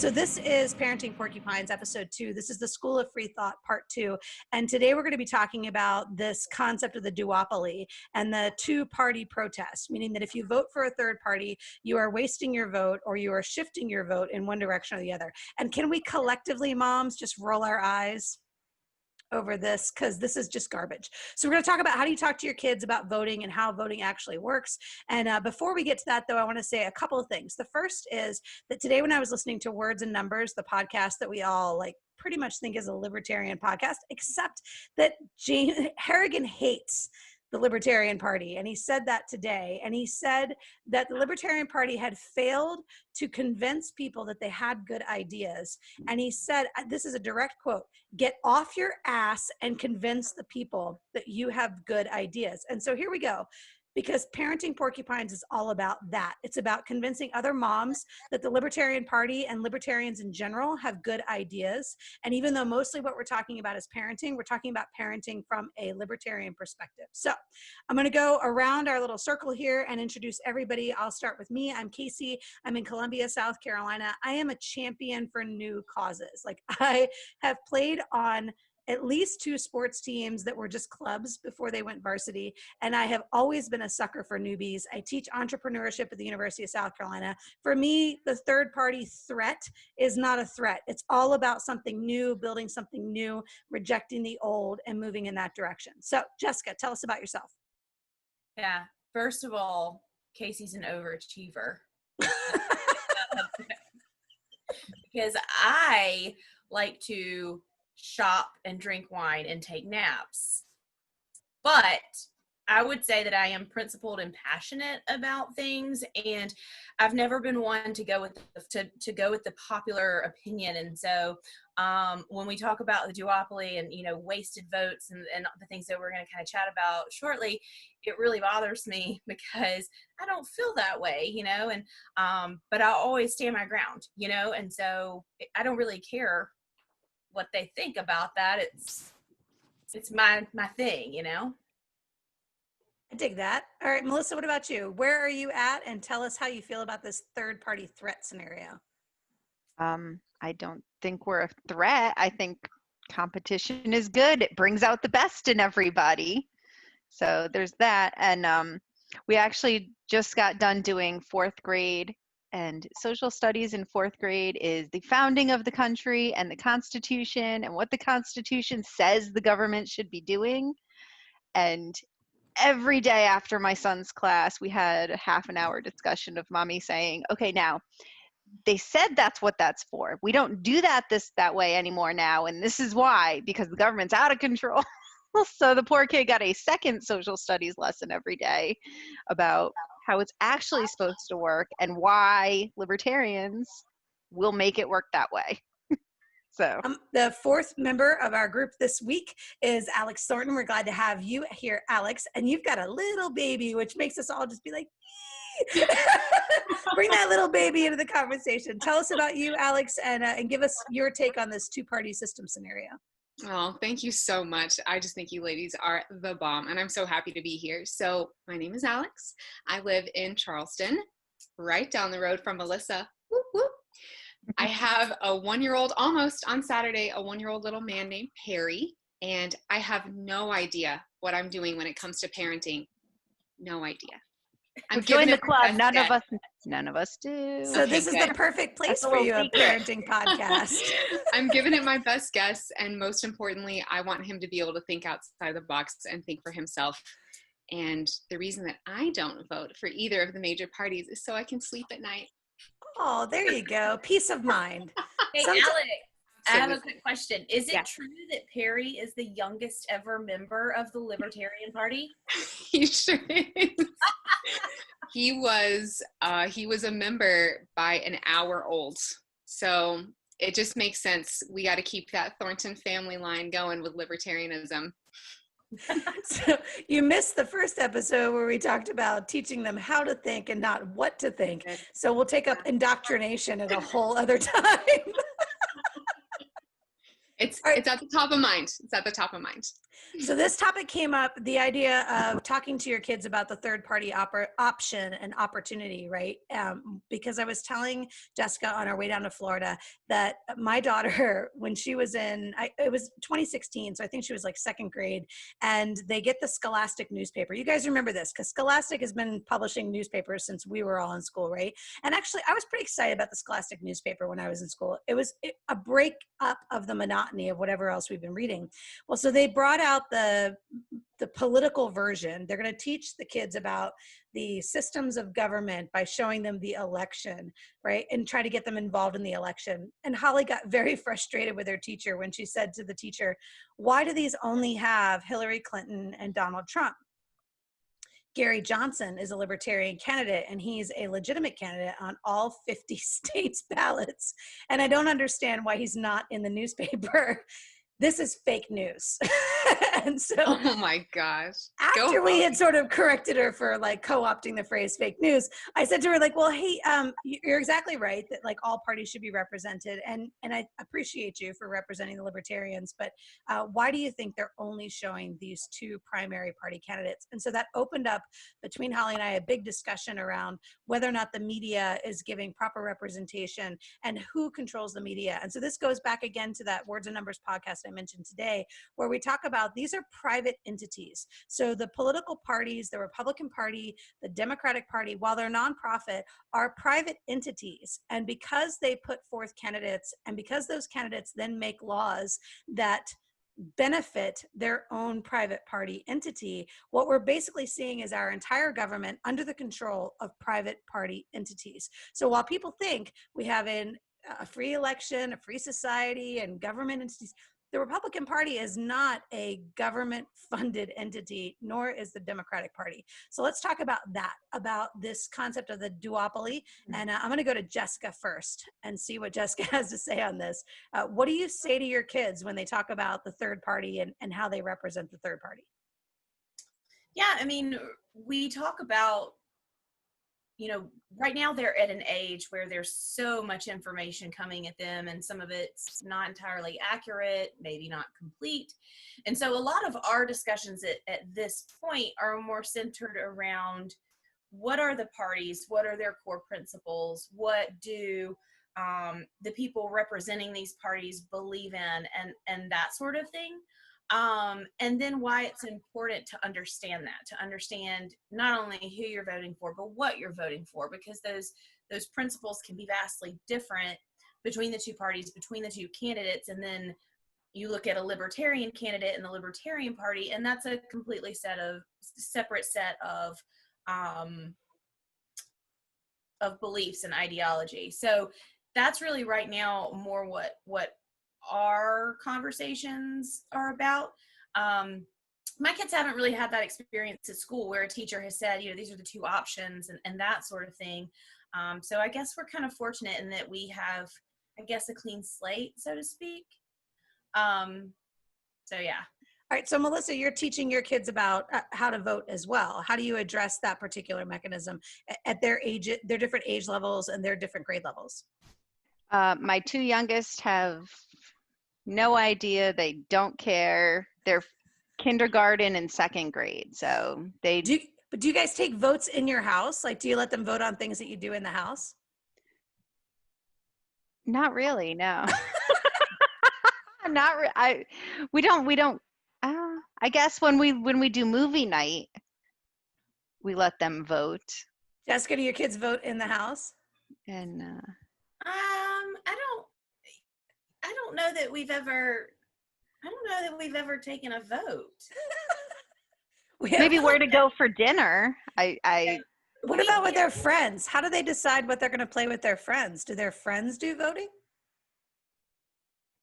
right, so this is Parenting Porcupines, episode 2. This is the School of Free Thought, part 2. And today we're going to be talking about this concept of the duopoly and the two-party protest, meaning that if you vote for a third party, you are wasting your vote or you are shifting your vote in one direction or the other. And can we collectively, moms, just roll our eyes over this, because this is just garbage. So we're going to talk about how do you talk to your kids about voting and how voting actually works. And before we get to that, though, I want to say a couple of things. The first is that today when I was listening to Words and Numbers, the podcast that we all like pretty much think is a libertarian podcast, except that James Harrigan hates the Libertarian Party. And he said that today. And he said that the Libertarian Party had failed to convince people that they had good ideas. And he said, this is a direct quote, "Get off your ass and convince the people that you have good ideas." And so here we go. Because Parenting Porcupines is all about that. It's about convincing other moms that the Libertarian Party and libertarians in general have good ideas. And even though mostly what we're talking about is parenting, we're talking about parenting from a libertarian perspective. So I'm going to go around our little circle here and introduce everybody. I'll start with me. I'm Kasie. I'm in Columbia, South Carolina. I am a champion for new causes. Like, I have played on at least 2 sports teams that were just clubs before they went varsity. And I have always been a sucker for newbies. I teach entrepreneurship at the University of South Carolina. For me, the third party threat is not a threat. It's all about something new, building something new, rejecting the old, and moving in that direction. So Jessica, tell us about yourself. Yeah. First of all, Casey's an overachiever. Because I like to shop and drink wine and take naps. But I would say that I am principled and passionate about things, and I've never been one to go with the popular opinion. And so when we talk about the duopoly and wasted votes and the things that we're going to kind of chat about shortly, it really bothers me because I don't feel that way, and but I always stand my ground, and so I don't really care what they think about that. It's my thing, I dig that. All right, Melissa, what about you? Where are you at? And tell us how you feel about this third party threat scenario. I don't think we're a threat. I think competition is good. It brings out the best in everybody. So there's that. And we actually just got done doing 4th grade, and social studies in 4th grade is the founding of the country and the Constitution and what the Constitution says the government should be doing. And every day after my son's class, we had a half an hour discussion of mommy saying, okay, now they said that's what that's for. We don't do that way anymore now. And this is why, because the government's out of control. So the poor kid got a second social studies lesson every day about how it's actually supposed to work and why libertarians will make it work that way. So the 4th member of our group this week is Alex Thornton. We're glad to have you here, Alex. And you've got a little baby, which makes us all just be like, bring that little baby into the conversation. Tell us about you, Alex, and give us your take on this two-party system scenario. Oh, thank you so much. I just think you ladies are the bomb, and I'm so happy to be here. So my name is Alex. I live in Charleston, right down the road from Melissa. Whoop, whoop. I have a 1-year-old, almost on Saturday, a 1-year-old little man named Perry, and I have no idea what I'm doing when it comes to parenting. No idea. I'm join the club. None of us do. So this is the perfect place for you, a parenting podcast. I'm giving it my best guess, and most importantly, I want him to be able to think outside the box and think for himself. And the reason that I don't vote for either of the major parties is so I can sleep at night. Oh, there you go. Peace of mind. Hey, Alex, I have a quick question. Is it true that Perry is the youngest ever member of the Libertarian Party? He sure is. He was a member by an hour old. So it just makes sense. We got to keep that Thornton family line going with libertarianism. So you missed the first episode where we talked about teaching them how to think and not what to think. So we'll take up indoctrination at a whole other time. It's All right. it's at the top of mind. It's at the top of mind. So this topic came up, the idea of talking to your kids about the third party option and opportunity, right? Because I was telling Jessica on our way down to Florida that my daughter, when she was it was 2016, so I think she was like second grade, and they get the Scholastic newspaper. You guys remember this, because Scholastic has been publishing newspapers since we were all in school, right? And actually, I was pretty excited about the Scholastic newspaper when I was in school. It was a break up of the monotony of whatever else we've been reading. Well, so they brought out the political version. They're going to teach the kids about the systems of government by showing them the election, right? And try to get them involved in the election. And Holly got very frustrated with her teacher when she said to the teacher, "Why do these only have Hillary Clinton and Donald Trump? Gary Johnson is a Libertarian candidate, and he's a legitimate candidate on all 50 states' ballots. And I don't understand why he's not in the newspaper. This is fake news." And so Oh my gosh. after we had sort of corrected her for like co-opting the phrase fake news, I said to her, like, well, hey, you're exactly right that like all parties should be represented. And I appreciate you for representing the Libertarians, but why do you think they're only showing these two primary party candidates? And so that opened up between Holly and I a big discussion around whether or not the media is giving proper representation and who controls the media. And so this goes back again to that Words and Numbers podcast I mentioned today, where we talk about these are private entities. So the political parties, the Republican Party, the Democratic Party, while they're nonprofit, are private entities. And because they put forth candidates, and because those candidates then make laws that benefit their own private party entity, what we're basically seeing is our entire government under the control of private party entities. So while people think we have a free election, a free society, and government entities, the Republican Party is not a government-funded entity, nor is the Democratic Party. So let's talk about that, about this concept of the duopoly. And I'm going to go to Jessica first and see what Jessica has to say on this. What do you say to your kids when they talk about the third party and how they represent the third party? Yeah, I mean, we talk about, right now they're at an age where there's so much information coming at them, and some of it's not entirely accurate, maybe not complete. And so a lot of our discussions at this point are more centered around what are the parties, what are their core principles, what do the people representing these parties believe in, and that sort of thing. And then why it's important to understand that, to understand not only who you're voting for, but what you're voting for, because those principles can be vastly different between the two parties, between the two candidates. And then you look at a Libertarian candidate and the Libertarian Party, and that's a completely separate set of beliefs and ideology. So that's really right now more what our conversations are about. My kids haven't really had that experience at school where a teacher has said, these are the two options and that sort of thing. So I guess we're kind of fortunate in that we have, I guess, a clean slate, so to speak. So yeah. All right, so Melissa, you're teaching your kids about how to vote as well. How do you address that particular mechanism at their age, their different age levels and their different grade levels? My two youngest have no idea. They don't care. They're kindergarten and second grade. So they do. But do you guys take votes in your house? Like, do you let them vote on things that you do in the house? Not really, no. We don't. I guess when we do movie night, we let them vote. Jessica, do your kids vote in the house? And I don't know that we've ever taken a vote. Maybe where to go for dinner. What about with their friends? How do they decide what they're going to play with their friends? Do their friends do voting?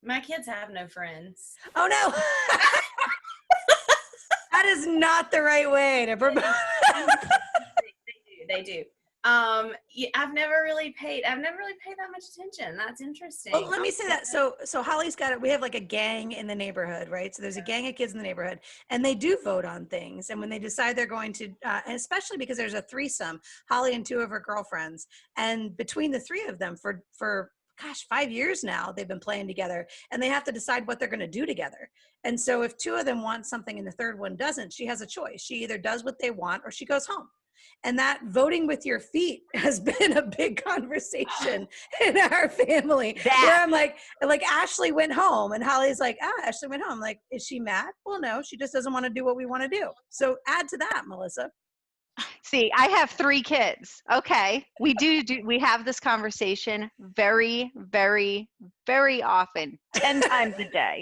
My kids have no friends. Oh no. That is not the right way to promote. They do. I've never really paid that much attention. That's interesting. Well, let me say that. So Holly's got it. We have like a gang in the neighborhood, right? So there's a gang of kids in the neighborhood, and they do vote on things. And when they decide they're going to, and especially because there's a threesome, Holly and two of her girlfriends, and between the three of them, for gosh, 5 years now they've been playing together, and they have to decide what they're going to do together. And so if two of them want something and the third one doesn't, she has a choice. She either does what they want or she goes home. And that voting with your feet has been a big conversation in our family. Where I'm like Ashley went home, and Holly's like, Ashley went home. Like, is she mad? Well, no, she just doesn't want to do what we want to do. So add to that, Melissa. See, I have 3 kids. Okay. We have this conversation very, very, very often, 10 times a day,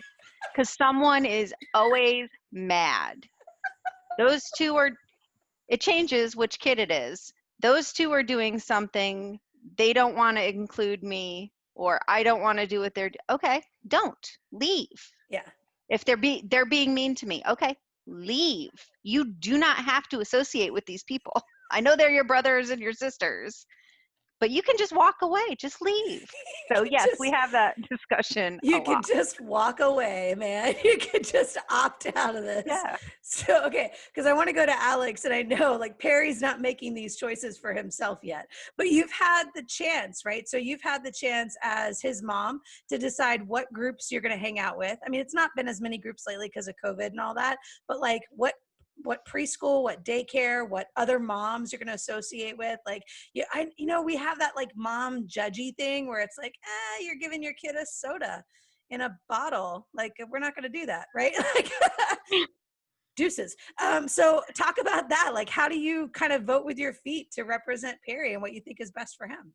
because someone is always mad. Those two are, it changes which kid it is. Those two are doing something, they don't want to include me, or I don't want to do what they're, okay, don't, leave. Yeah. If they're being mean to me, okay, leave. You do not have to associate with these people. I know they're your brothers and your sisters, but you can just walk away. Just leave. So yes, we have that discussion. You can just walk away, man. You can just opt out of this. Yeah. So, okay, because I want to go to Alex, and I know like Perry's not making these choices for himself yet, but you've had the chance, right? So you've had the chance as his mom to decide what groups you're going to hang out with. I mean, it's not been as many groups lately because of COVID and all that, but like what preschool, what daycare, what other moms you're going to associate with. Like, we have that like mom judgy thing where it's like, you're giving your kid a soda in a bottle. Like, we're not going to do that. Right. Like, deuces. So talk about that. Like, how do you kind of vote with your feet to represent Perry and what you think is best for him?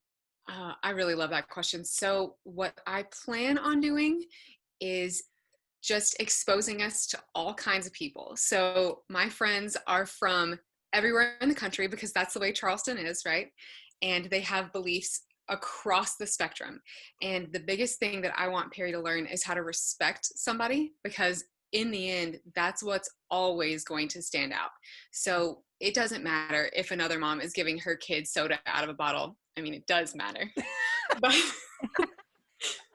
I really love that question. So what I plan on doing is just exposing us to all kinds of people. So my friends are from everywhere in the country because that's the way Charleston is, right? And they have beliefs across the spectrum. And the biggest thing that I want Perry to learn is how to respect somebody, because in the end, that's what's always going to stand out. So it doesn't matter if another mom is giving her kid soda out of a bottle. I mean, it does matter. But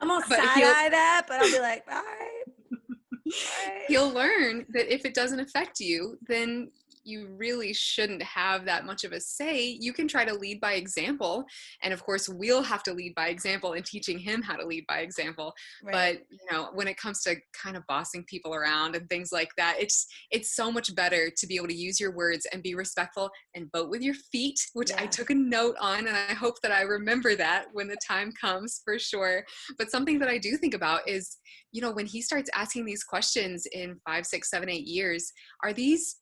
I'm gonna side-eye that, but I'll be like, all right. He'll learn that if it doesn't affect you, then you really shouldn't have that much of a say. You can try to lead by example. And of course, we'll have to lead by example in teaching him how to lead by example. Right. But, when it comes to kind of bossing people around and things like that, it's so much better to be able to use your words and be respectful and vote with your feet, which I took a note on. And I hope that I remember that when the time comes, for sure. But something that I do think about is, when he starts asking these questions in 5, 6, 7, 8 years, are these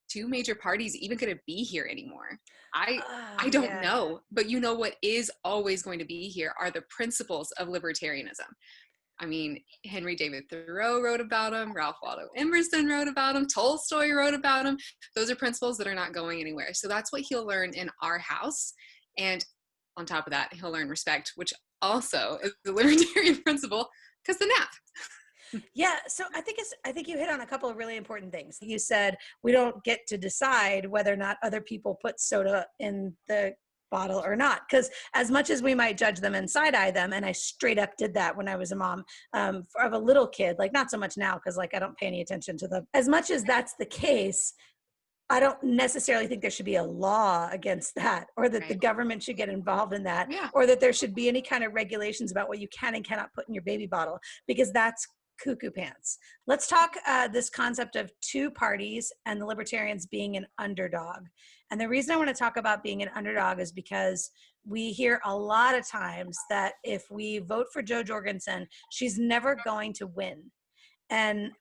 2 major parties even going to be here anymore? I don't know. But what is always going to be here are the principles of libertarianism. I mean, Henry David Thoreau wrote about them. Ralph Waldo Emerson wrote about them. Tolstoy wrote about them. Those are principles that are not going anywhere. So that's what he'll learn in our house. And on top of that, he'll learn respect, which also is the libertarian principle, because the nap. Yeah, so I think you hit on a couple of really important things. You said we don't get to decide whether or not other people put soda in the bottle or not, because as much as we might judge them and side-eye them, and I straight up did that when I was a mom of a little kid, like not so much now because like I don't pay any attention to them. As much as that's the case, I don't necessarily think there should be a law against that, or that the government should get involved in that, or that there should be any kind of regulations about what you can and cannot put in your baby bottle, because that's cuckoo pants. Let's talk this concept of 2 parties and the Libertarians being an underdog. And the reason I want to talk about being an underdog is because we hear a lot of times that if we vote for Jo Jorgensen, she's never going to win. And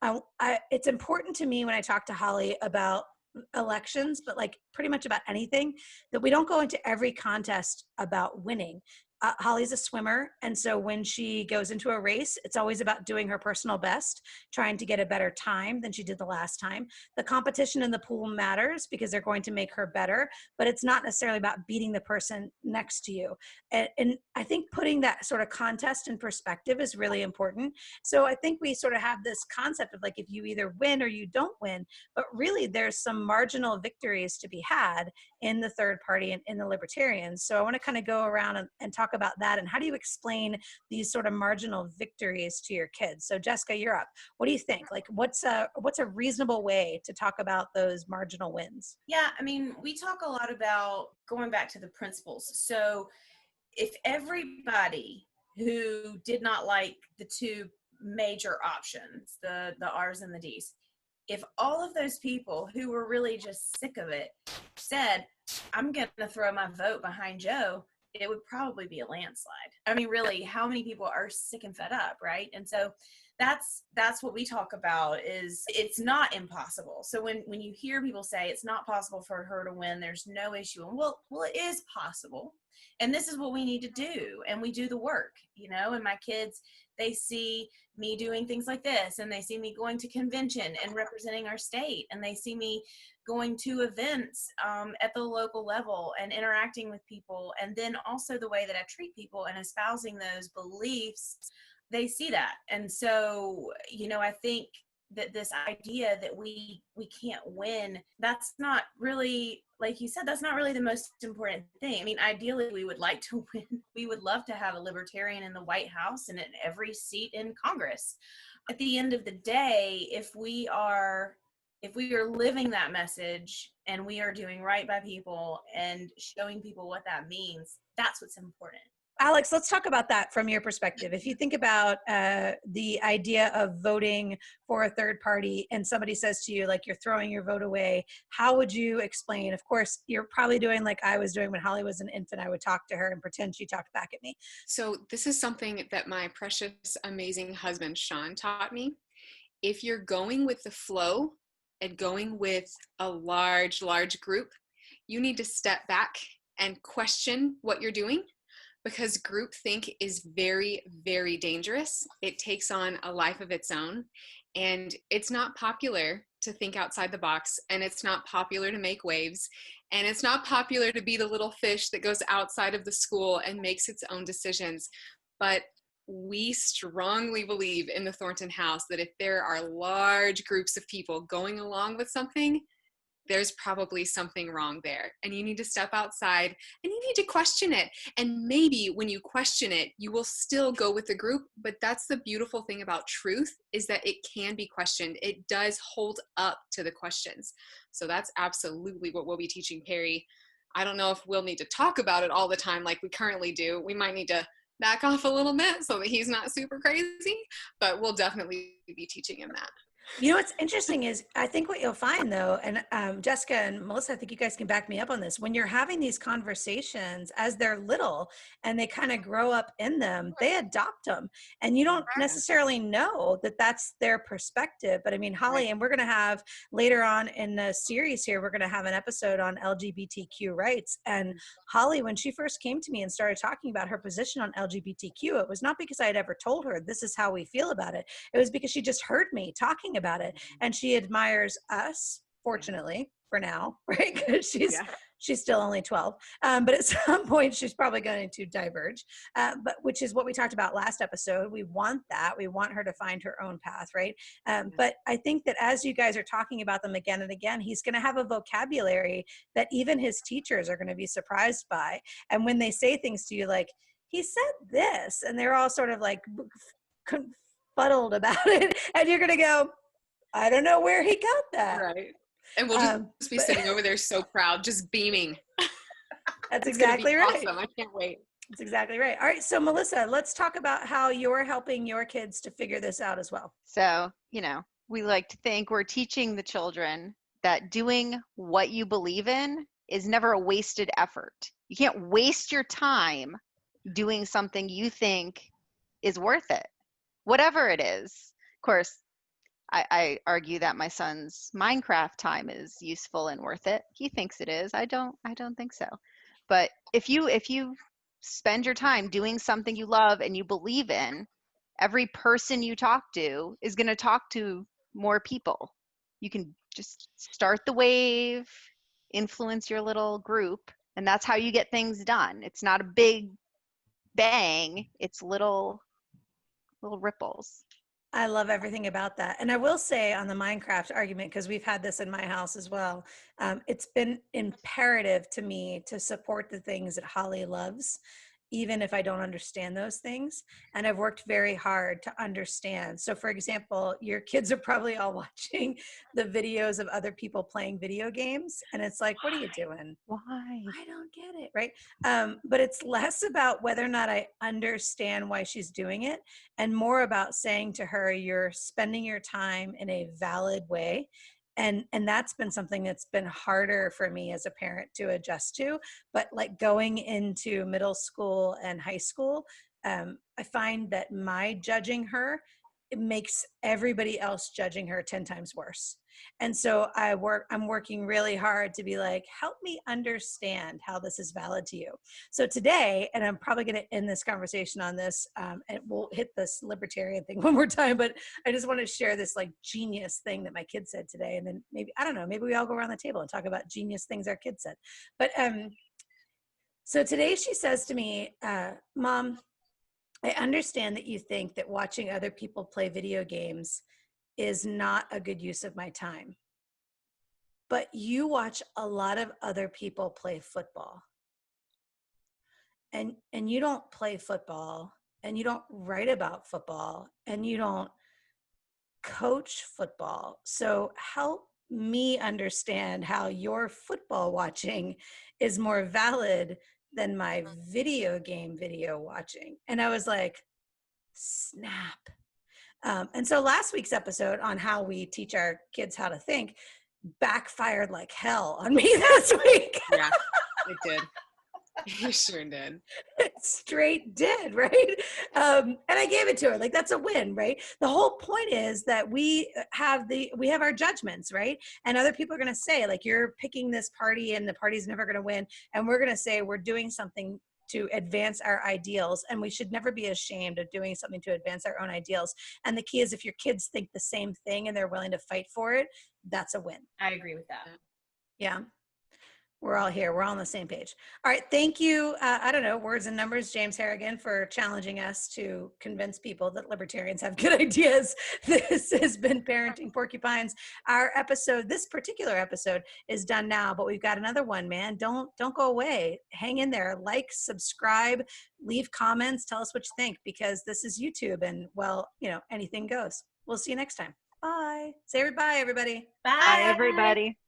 it's important to me when I talk to Holly about elections, but like pretty much about anything, that we don't go into every contest about winning. Holly's a swimmer, and so when she goes into a race, it's always about doing her personal best, trying to get a better time than she did the last time. The competition in the pool matters because they're going to make her better, but it's not necessarily about beating the person next to you. And I think putting that sort of contest in perspective is really important. So I think we sort of have this concept of like, if you either win or you don't win, but really there's some marginal victories to be had in the third party and in the Libertarians. So I want to kind of go around and talk about that, and how do you explain these sort of marginal victories to your kids? So Jessica, you're up. What do you think? Like, what's a reasonable way to talk about those marginal wins? Yeah, I mean, we talk a lot about going back to the principles. So if everybody who did not like the two major options, the R's and the D's. If all of those people who were really just sick of it said, I'm going to throw my vote behind Joe, it would probably be a landslide. I mean, really, how many people are sick and fed up, right? And so that's what we talk about, is it's not impossible. So when you hear people say it's not possible for her to win, there's no issue. And well, it is possible. And this is what we need to do. And we do the work, and my kids, they see me doing things like this, and they see me going to convention and representing our state, and they see me going to events at the local level and interacting with people, and then also the way that I treat people and espousing those beliefs. They see that. And so, I think that this idea that we can't win, that's not really, like you said, that's not really the most important thing. I mean, ideally, we would like to win. We would love to have a libertarian in the White House and in every seat in Congress. At the end of the day, if we are living that message and we are doing right by people and showing people what that means, that's what's important. Alex, let's talk about that from your perspective. If you think about the idea of voting for a third party and somebody says to you, like, you're throwing your vote away, how would you explain? Of course, you're probably doing like I was doing when Holly was an infant. I would talk to her and pretend she talked back at me. So this is something that my precious, amazing husband, Sean, taught me. If you're going with the flow and going with a large group, you need to step back and question what you're doing, because groupthink is very, very dangerous. It takes on a life of its own, and it's not popular to think outside the box, and it's not popular to make waves, and it's not popular to be the little fish that goes outside of the school and makes its own decisions. But we strongly believe in the Thornton House that if there are large groups of people going along with something, there's probably something wrong there, and you need to step outside and you need to question it. And maybe when you question it, you will still go with the group. But that's the beautiful thing about truth, is that it can be questioned. It does hold up to the questions. So that's absolutely what we'll be teaching Perry. I don't know if we'll need to talk about it all the time like we currently do. We might need to back off a little bit so that he's not super crazy, but we'll definitely be teaching him that. What's interesting is, I think what you'll find though, and Jessica and Melissa, I think you guys can back me up on this, when you're having these conversations as they're little and they kind of grow up in them, they adopt them. And you don't necessarily know that that's their perspective. But I mean, Holly, and we're going to have later on in the series here, we're going to have an episode on LGBTQ rights. And Holly, when she first came to me and started talking about her position on LGBTQ, it was not because I had ever told her this is how we feel about it. It was because she just heard me talking about it, and she admires us, fortunately for now, right? Because she's still only 12, but at some point she's probably going to diverge, but which is what we talked about last episode. We want that. We want her to find her own path, right? But I think that as you guys are talking about them again and again, he's going to have a vocabulary that even his teachers are going to be surprised by. And when they say things to you like, he said this, and they're all sort of like confuddled about it, and you're going to go, I don't know where he got that. Right. And we'll just be sitting over there so proud, just beaming. That's exactly right. Awesome. I can't wait. That's exactly right. All right. So Melissa, let's talk about how you're helping your kids to figure this out as well. So, we like to think we're teaching the children that doing what you believe in is never a wasted effort. You can't waste your time doing something you think is worth it, whatever it is. Of course, I argue that my son's Minecraft time is useful and worth it. He thinks it is. I don't think so. But if you spend your time doing something you love and you believe in, every person you talk to is going to talk to more people. You can just start the wave, influence your little group, and that's how you get things done. It's not a big bang, it's little ripples. I love everything about that. And I will say on the Minecraft argument, because we've had this in my house as well, it's been imperative to me to support the things that Holly loves. even if I don't understand those things. And I've worked very hard to understand. So for example, your kids are probably all watching the videos of other people playing video games. And it's like, what are you doing? Why? I don't get it, right? But it's less about whether or not I understand why she's doing it and more about saying to her, you're spending your time in a valid way. And that's been something that's been harder for me as a parent to adjust to. But like going into middle school and high school, I find that my judging her, it makes everybody else judging her 10 times worse. And so I'm working really hard to be like, help me understand how this is valid to you. So today, and I'm probably going to end this conversation on this, and we'll hit this libertarian thing one more time, but I just want to share this like genius thing that my kid said today. And then maybe, I don't know, maybe we all go around the table and talk about genius things our kids said. But so today she says to me, Mom, I understand that you think that watching other people play video games is not a good use of my time. But you watch a lot of other people play football. And you don't play football, and you don't write about football, and you don't coach football. So help me understand how your football watching is more valid than my video watching. And I was like, snap. And so last week's episode on how we teach our kids how to think backfired like hell on me this week. Yeah, it did. You sure did. It straight did, right? And I gave it to her. Like, that's a win, right? The whole point is that we have our judgments, right? And other people are going to say, like, you're picking this party and the party's never going to win. And we're going to say we're doing something to advance our ideals, and we should never be ashamed of doing something to advance our own ideals. And the key is if your kids think the same thing and they're willing to fight for it, that's a win. I agree with that. Yeah. We're all here. We're all on the same page. All right. Thank you. I don't know, words and numbers, James Harrigan, for challenging us to convince people that libertarians have good ideas. This has been Parenting Porcupines. Our episode, this particular episode, is done now, but we've got another one, man. Don't go away. Hang in there. Like, subscribe, leave comments, tell us what you think, because this is YouTube and, well, you know, anything goes. We'll see you next time. Bye. Say bye, everybody. Bye. Bye, everybody.